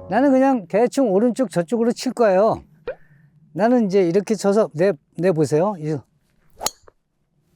나는 그냥 대충 오른쪽 저쪽으로 칠 거예요. 나는 이제 이렇게 쳐서 내 보세요.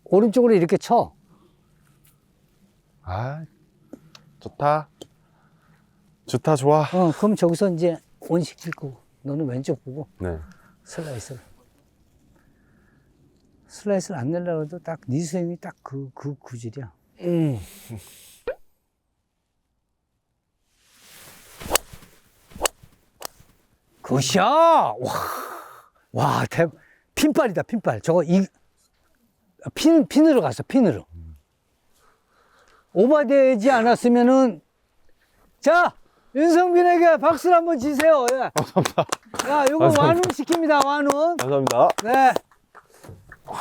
오른쪽으로 이렇게 쳐. 아, 좋다. 좋다, 좋아. 그럼 저기서 이제 온 시킬 거고. 너는 왼쪽 보고 네. 슬라이스를. 슬라이스를 안 내려고 해도 딱 네 스윙이 딱 그 구질이야. 굿샷! 와, 핀발이다, 핀발. 저거, 핀으로 갔어, 핀으로. 오버되지 않았으면은, 자, 윤성빈에게 박수를 한번 주세요. 예. 감사합니다. 야, 요거 완운 시킵니다, 완운. 감사합니다. 네. 와,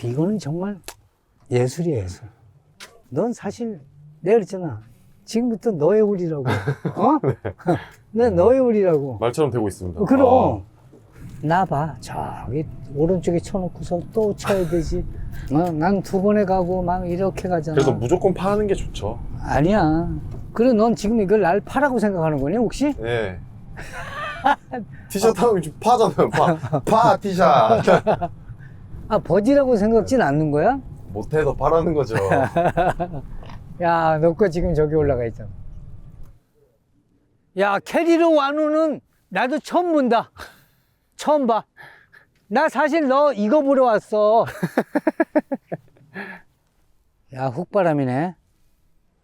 이거는 정말 예술이야, 예술. 넌 사실, 내가 그랬잖아. 지금부터 너의 홀이라고. 어? 네, 너의 홀이라고. 말처럼 되고 있습니다. 그럼. 나 봐. 저기, 오른쪽에 쳐놓고서 또 쳐야 되지. 난 두 번에 가고 막 이렇게 가잖아. 그래서 무조건 파는 게 좋죠. 아니야. 그래, 넌 지금 이걸 날 파라고 생각하는 거니, 혹시? 네. 티샷 하면 좀 파잖아요. 파 티샷. 아, 버지라고 생각진 않는 거야? 못해서 파라는 거죠. 야, 너 거 지금 저기 올라가 있잖아. 야, 캐리로 완우는 나도 처음 본다. 처음 봐. 나 사실 너 이거 보러 왔어. 야, 훅바람이네.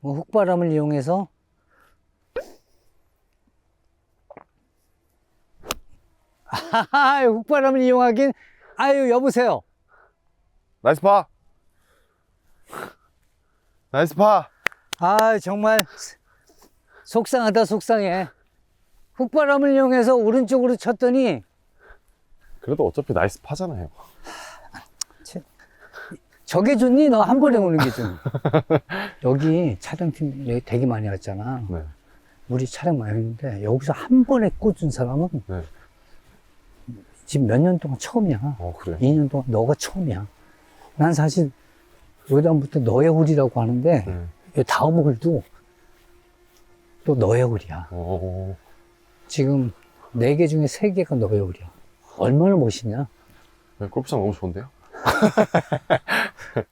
훅바람을 이용해서. 아하, 훅바람을 이용하긴. 아유, 여보세요. 나이스 파. 나이스 파. 아, 정말 속상하다, 속상해. 훅바람을 이용해서 오른쪽으로 쳤더니 그래도 어차피 나이스 파잖아요. 저게 좋니? 너 한 번에 오는 게 좋니? 여기 촬영팀 여기 되게 많이 왔잖아. 네. 우리 촬영 많이 했는데 여기서 한 번에 꽂은 사람은 네. 지금 몇 년 동안 처음이야. 그래. 2년 동안 너가 처음이야. 난 사실 요다음부터 너의 홀이라고 하는데 네. 다음 홀도 또 너의 홀이야. 지금 4개 중에 3개가 너의 홀이야. 얼마나 멋있냐? 네, 골프장 너무 좋은데요?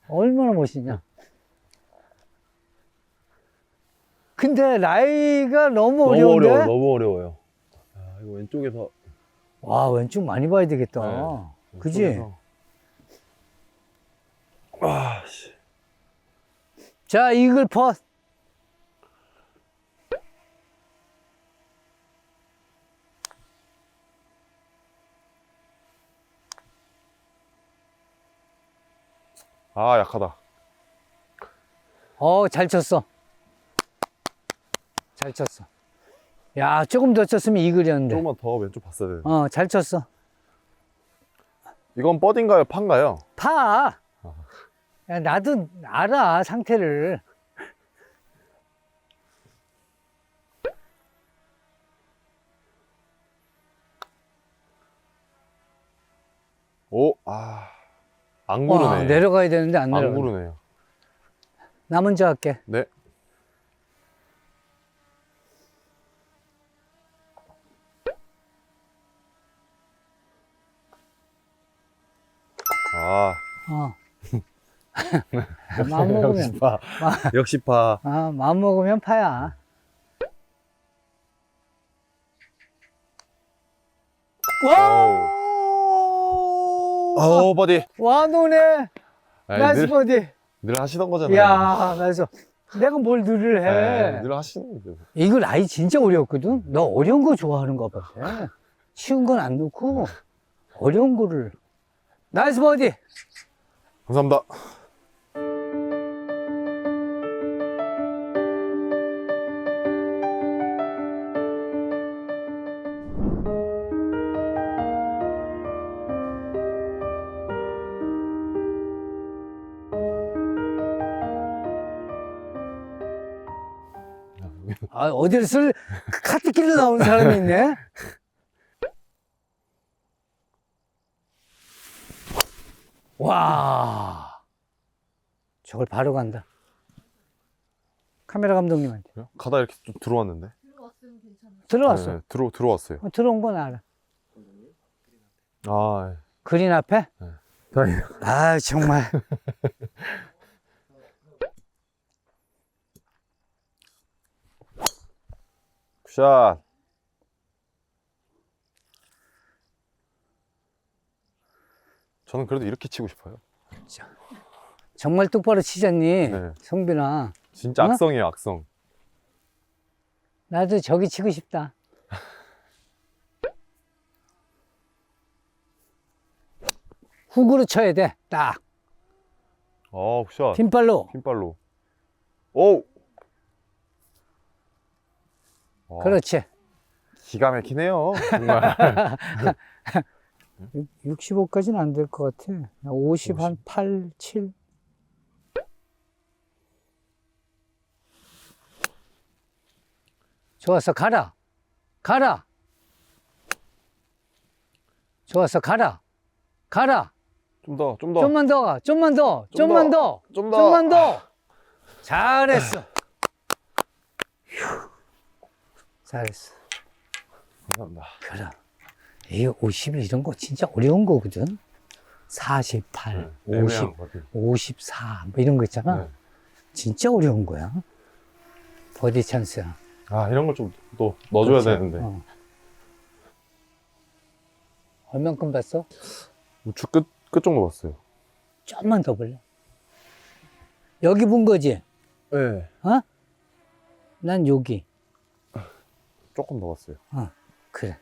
얼마나 멋있냐? 근데 라이가 너무 어려운데? 너무 어려워요. 아, 이거 왼쪽에서. 와, 왼쪽 많이 봐야 되겠다. 네, 그지? 왼쪽에서. 아, 씨. 자, 이글 퍼. 아, 약하다. 잘 쳤어. 잘 쳤어. 야, 조금 더 쳤으면 이글이었는데. 조금만 더 왼쪽 봤어야 되는데. 잘 쳤어. 이건 버디인가요? 판가요? 파. 야, 나도 알아, 상태를. 안 구르네. 내려가야 되는데 안 안 내려가. 구르네요. 나 먼저 할게. 네. 마음 먹으면. 역시 파. 역시 파. 마음 먹으면 파야. 와! 버디. 와, 노네. 나이스 버디. 늘 하시던 거잖아요. 이야, 나이스. 내가 뭘 늘을 해. 늘 하시는데. 이거 라이 진짜 어려웠거든? 너 어려운 거 좋아하는 거 같아. 쉬운 건 안 넣고, 어려운 거를. 나이스 버디! 감사합니다. 어디를 카트길로 나오는 사람이 있네? 와, 저걸 바로 간다. 카메라 감독님한테. 가다 이렇게 좀 들어왔는데. 들어왔으면 되지. 들어왔어. 네, 들어왔어요. 들어온 건 알아. 아, 그린 앞에? 다행이네. 아, 정말. 굿샷. 저는 그래도 이렇게 치고 싶어요. 정말 똑바로 치잖니, 네. 성빈아. 진짜 어? 악성이에요, 악성. 나도 저기 치고 싶다. 훅으로 쳐야 돼, 딱. 굿샷. 핀발로. 핀발로. 오! 그렇지. 기가 막히네요, 정말. 65까지는 안 될 것 같아. 50, 한 8, 7. 좋았어, 가라. 가라. 좋았어, 가라. 가라. 좀 더. 좀만 더, 좀만 더, 좀 좀만 더. 더, 좀 더. 좀만 더. 잘했어. 잘했어. 감사합니다. 그래. 이 51 이런 거 진짜 어려운 거거든. 48, 네, 50, 애매한 것 같아요. 54, 뭐 이런 거 있잖아. 네. 진짜 어려운 거야. 버디 찬스야. 이런 걸 좀 또 넣어줘야 그렇지. 되는데. 얼만큼 봤어? 우측 끝 정도 봤어요. 좀만 더 볼래? 여기 본 거지? 네. 어? 난 여기. 조금 더 봤어요. 그래.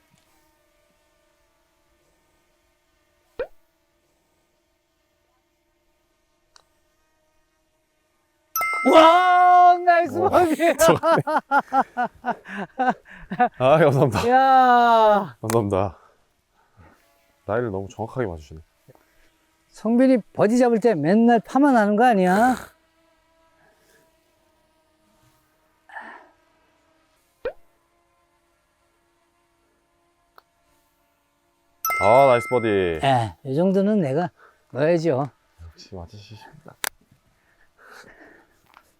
와, 나이스 버디. 감사합니다. 야, 감사합니다. 라인을 너무 정확하게 맞추시네. 성빈이 버디 잡을 때 맨날 파만 하는 거 아니야? 나이스 버디. 예, 이 정도는 내가 넣어야죠. 역시 맞으시십니다.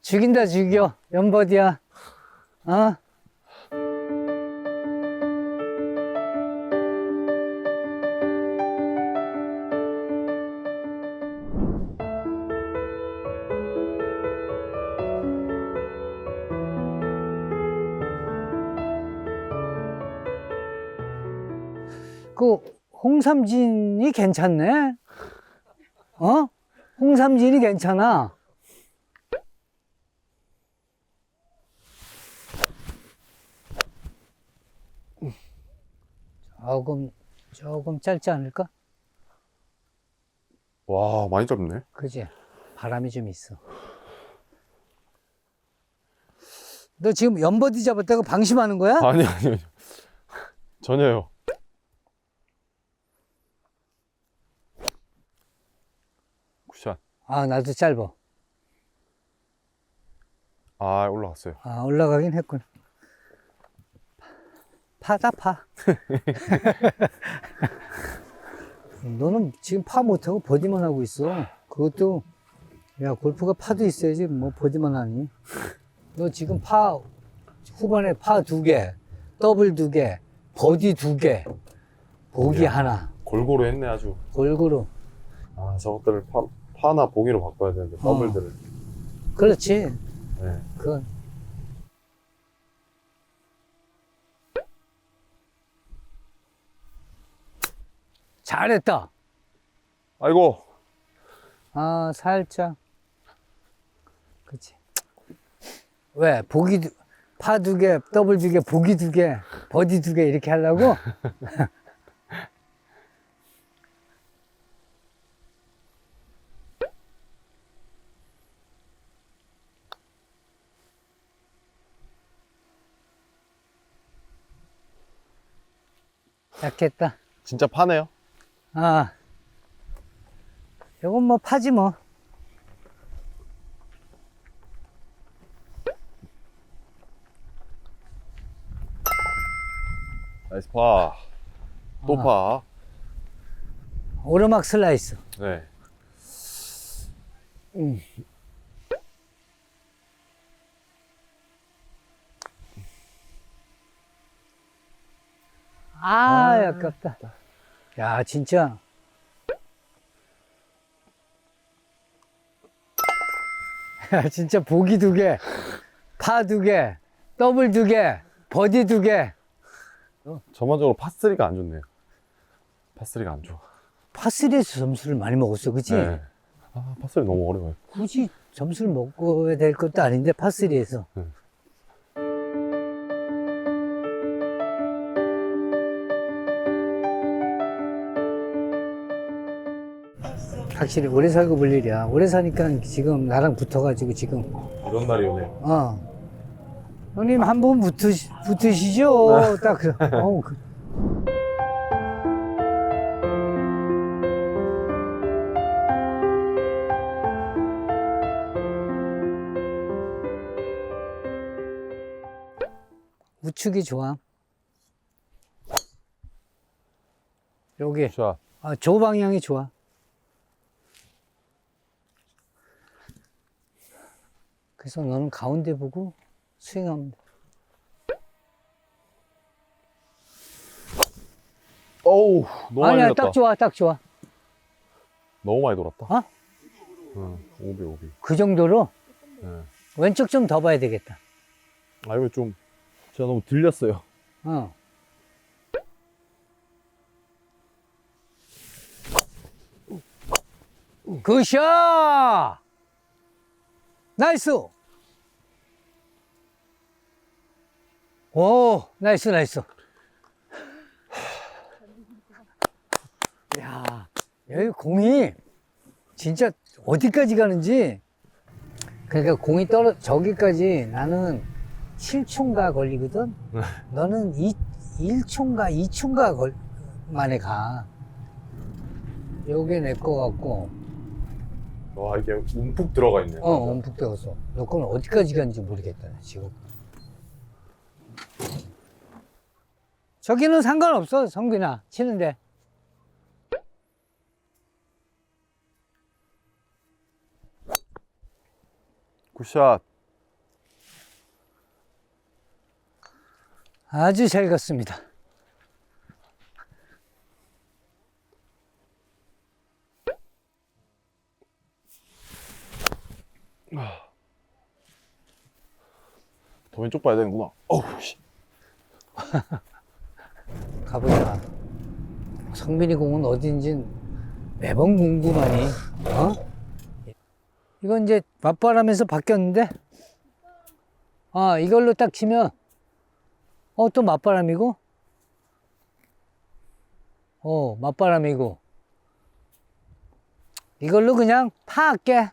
죽인다, 죽여. 연버디야. 어? 그 홍삼진이 괜찮네. 어? 홍삼진이 괜찮아. 조금 짧지 않을까? 와, 많이 짧네. 그지? 바람이 좀 있어. 너 지금 연버디 잡았다고 방심하는 거야? 아니요. 전혀요. 굿샷. 나도 짧아. 올라갔어요. 올라가긴 했군. 파다, 파. 너는 지금 파 못하고 버디만 하고 있어. 그것도, 야, 골프가 파도 있어야지, 뭐, 버디만 하니. 너 지금 후반에 파 2개, 더블 2개, 버디 2개, 보기 하나. 골고루 했네, 아주. 골고루. 저것들을 파나 보기로 바꿔야 되는데, 더블들을. 그렇지. 네. 그건. 잘했다. 아이고. 살짝. 그치. 왜? 파 2개, 더블 2개, 보기 2개, 버디 2개 이렇게 하려고? 약했다. 진짜 파네요. 이건 뭐 파지 뭐. 나이스 파. 또 파. 오르막 슬라이스. 네. 아깝다. 야, 진짜. 야, 진짜 보기 2개, 파 2개, 더블 2개, 버디 2개. 전반적으로 파3가 안 좋네요. 파3가 안 좋아. 파3에서 점수를 많이 먹었어, 그치? 네. 파3 너무 어려워요. 굳이 점수를 먹어야 될 것도 아닌데, 파3에서. 확실히 오래 살고 볼 일이야. 오래 사니까 지금 나랑 붙어가지고 지금, 이런 날이 오네요. 형님 한 번 붙으시죠? 딱 그, 우측이 좋아. 여기, 자, 저 방향이 좋아. 그래서 너는 가운데 보고 스윙하면 돼. 어우, 너무 많이 아니야, 돌았다. 딱 좋아, 딱 좋아. 너무 많이 돌았다. 어? 응, 오비. 그 정도로 네. 왼쪽 좀 더 봐야 되겠다. 이거 좀, 제가 너무 들렸어요. 굿샷! 나이스! 오, 나이스. 야, 여기 공이 진짜 어디까지 가는지. 그러니까 공이 저기까지 나는 7초인가 걸리거든? 너는 1초인가 2초인가 만에 가. 요게 내 거 같고. 와, 이게 움푹 들어가 있네요. 움푹 들어갔어. 너 거는 어디까지 갔는지 모르겠다, 지금. 저기는 상관없어, 성균아. 치는데. 굿샷. 아주 잘 갔습니다. 더 왼쪽 봐야 되는구나. 어우, 씨. 가보자. 성빈이 공은 어딘지 매번 궁금하니, 이건 이제 맞바람에서 바뀌었는데, 이걸로 딱 치면, 또 맞바람이고, 맞바람이고, 이걸로 그냥 파할게.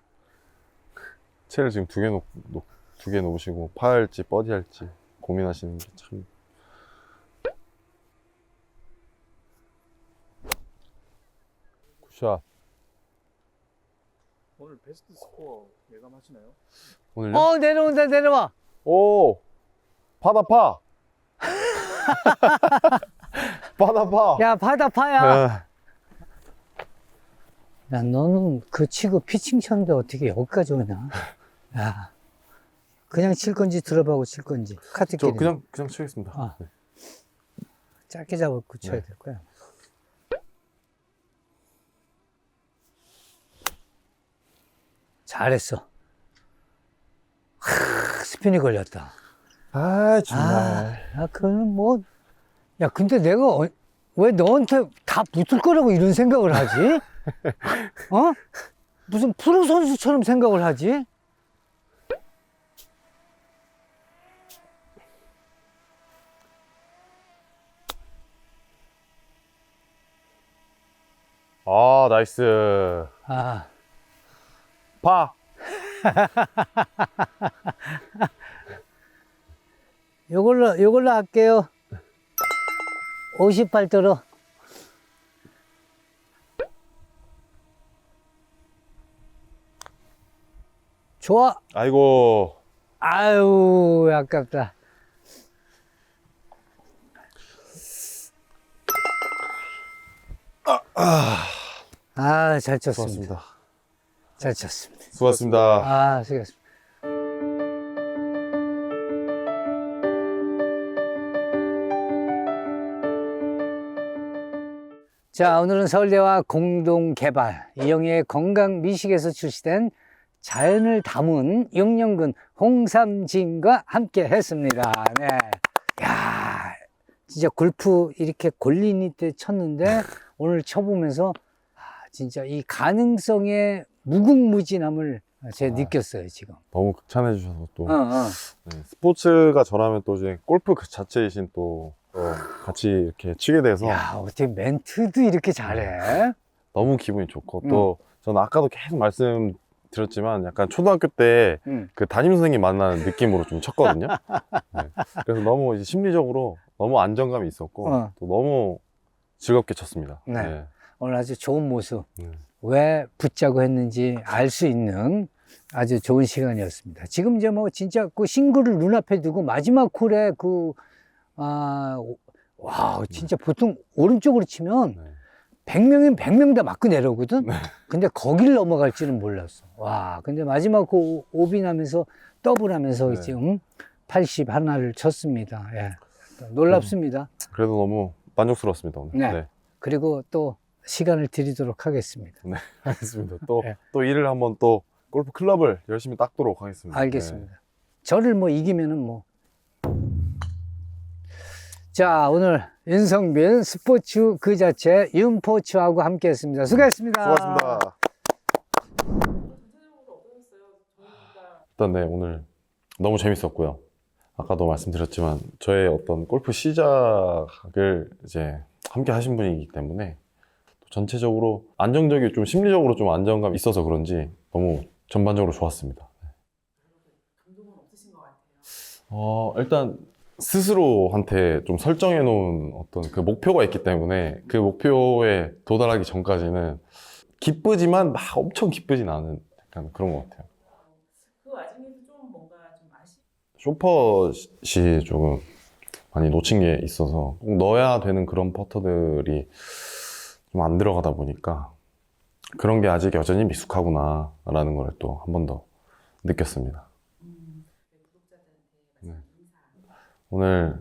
채를 지금 2개 놓으시고, 파 할지, 버디 할지 고민하시는 게 참. 굿샷. 오늘 베스트 스코어 예감하시나요? 오늘요? 내려와. 오! 파다 파! 파다 파! 야, 바다 파야. 아, 야, 너는 그 치고 피칭 쳤는데 어떻게 여기까지 오냐? 야, 그냥 칠 건지 들어가고 칠 건지. 카트끼리. 저 그냥 치겠습니다. 아. 네. 짧게 잡고 쳐야 네. 될 거야. 잘했어. 스핀이 걸렸다. 정말. 그건 뭐, 야, 근데 내가 왜 너한테 다 붙을 거라고 이런 생각을 하지? 무슨 프로 선수처럼 생각을 하지? 나이스. 파! 요걸로 할게요. 58도로. 좋아. 아이고. 아유, 아깝다. 잘 쳤습니다. 수고하셨습니다. 잘 쳤습니다. 수고하셨습니다. 수고하셨습니다. 자, 오늘은 서울대와 공동개발 이영희의 건강미식에서 출시된 자연을 담은 영양근 홍삼진과 함께 했습니다. 네. 야, 진짜 골프 이렇게 골린이 때 쳤는데 오늘 쳐보면서 진짜 이 가능성의 무궁무진함을 제가 느꼈어요, 지금. 너무 극찬해 주셔서 또 어. 네, 스포츠가 저라면 또 이제 골프 그 자체이신 또 같이 이렇게 치게 돼서 야, 어떻게 멘트도 이렇게 잘해? 너무 기분이 좋고 또 저는 아까도 계속 말씀드렸지만 약간 초등학교 때 그 담임 선생님 만나는 느낌으로 좀 쳤거든요. 네. 그래서 너무 이제 심리적으로 너무 안정감이 있었고 또 너무 즐겁게 쳤습니다. 네. 네. 오늘 아주 좋은 모습, 네. 왜 붙자고 했는지 알 수 있는 아주 좋은 시간이었습니다. 지금 이제 뭐 진짜 그 싱글을 눈앞에 두고 마지막 홀에 와, 진짜 보통 오른쪽으로 치면 네. 100명이면 100명 다 맞고 내려오거든? 근데 거길 넘어갈지는 몰랐어. 와, 근데 마지막 그 오비 나면서 더블 하면서 네. 지금 80 하나를 쳤습니다. 예. 놀랍습니다. 그래도 너무 만족스러웠습니다 오늘. 네. 그리고 또 시간을 드리도록 하겠습니다. 네, 알겠습니다. 또, 네. 또 일을 한번 또 골프 클럽을 열심히 닦도록 하겠습니다. 알겠습니다. 저를 뭐 이기면은 뭐. 자, 오늘 윤성빈 스포츠 그 자체 윤포츠하고 함께 했습니다. 수고했습니다. 수고하셨습니다. 일단 네, 오늘 너무 재밌었고요. 아까도 말씀드렸지만 저의 어떤 골프 시작을 이제 함께 하신 분이기 때문에 또 전체적으로 안정적이고 좀 심리적으로 좀 안정감이 있어서 그런지 너무 전반적으로 좋았습니다. 감동은 없으신 것 같아요. 일단 스스로한테 좀 설정해 놓은 어떤 그 목표가 있기 때문에 그 목표에 도달하기 전까지는 기쁘지만 막 엄청 기쁘진 않은 약간 그런 것 같아요. 그 와중에도 좀 뭔가 좀 쇼퍼시 조금 많이 놓친 게 있어서 꼭 넣어야 되는 그런 퍼터들이 좀 안 들어가다 보니까 그런 게 아직 여전히 미숙하구나 라는 걸 또 한 번 더 느꼈습니다. 네. 오늘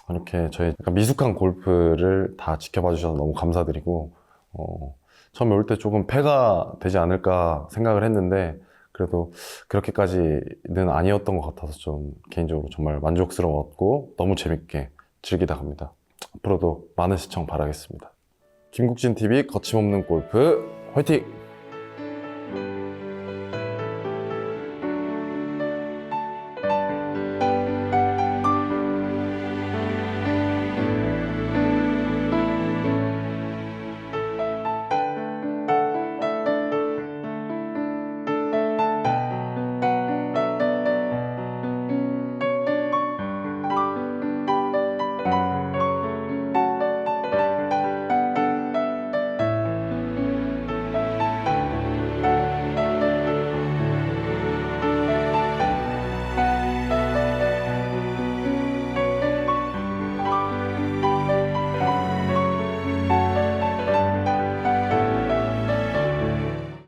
이렇게 저희 약간 미숙한 골프를 다 지켜봐 주셔서 너무 감사드리고 처음에 올 때 조금 패가 되지 않을까 생각을 했는데 그래도 그렇게까지는 아니었던 것 같아서 좀 개인적으로 정말 만족스러웠고 너무 재밌게 즐기다 갑니다. 앞으로도 많은 시청 바라겠습니다. 김국진 TV 거침없는 골프 화이팅!